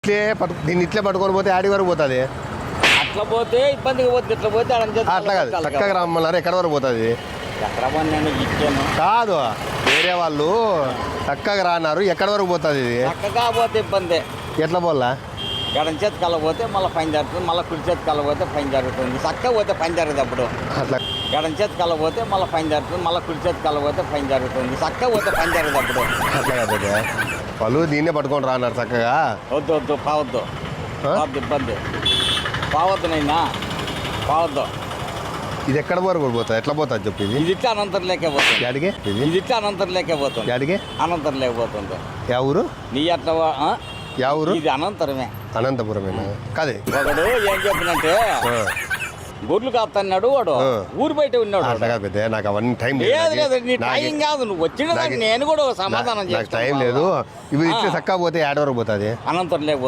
దీన్ని ఇట్లే పట్టుకొని పోతే ఆడి వరకు పోతుంది. అట్లా పోతే ఇబ్బందిగా పోతుంది, ఇట్లా పోతే అట్లా కాదు, చక్కగా రమ్మన్నారు. ఎక్కడి వరకు పోతుంది? ఎక్కడ నేను ఇచ్చాను కాదు, వేరే వాళ్ళు చక్కగా రాన్నారు. ఎక్కడి వరకు పోతుంది ఇది? చక్కగా పోతే ఇబ్బంది. ఎట్లా పోలా? ఎడం చేతి కలపోతే మళ్ళీ పైన జరుగుతుంది, మళ్ళీ కుడి చేతి కలపోతే పైన జరుగుతుంది. చక్కగా పోతే పైన జరుగుతుంది. అప్పుడు అట్లా ఎడం చేతి కలపోతే మళ్ళీ పైన జరుగుతుంది, మళ్ళీ కుడి చేతి కలపోతే పైన జరుగుతుంది. చక్కగా పోతే పైన జరుగుతుంది. అప్పుడు అట్లా కాదు, వాళ్ళు దీన్నే పట్టుకొని రాన్నారు చక్కగా. వద్దు వద్దు, పావద్దు, పావద్దు, ఇబ్బంది. పావద్దు నైనా, పావద్దు. ఇది ఎక్కడ వరకు పోతుంది? ఎట్లా పోతుంది చెప్పు? ఇది ఇది ఇట్లా అనంతరం లేకే పోతుంది. యాడికి? ఇది ఇట్లా అనంతరం లేకే పోతుంది. యాడికి? అనంతరం లేకపోతుంది. యా ఊరు? నీ అట్లా యా ఊరు? ఇది అనంతరమే. అనంతపురమేనా? కాదే, ఒకడు ఏం చెప్పినంటే గొడ్లు కాస్తున్నాడు, వాడు ఊరు బయట ఉన్నాడు. అట్లా కాదు పెద్ద, నాకు అవన్నీ టైం లేదు లేదు, నీ నాకు- టైం కాదు, నువ్వు వచ్చిన దానికి నేను కూడా ఒక సమాధానం నాకు టైం లేదు. ఇవి ఇట్లా చక్కగా పోతే ఏడ వరకు పోతుంది? అనంతరం లేకపోతే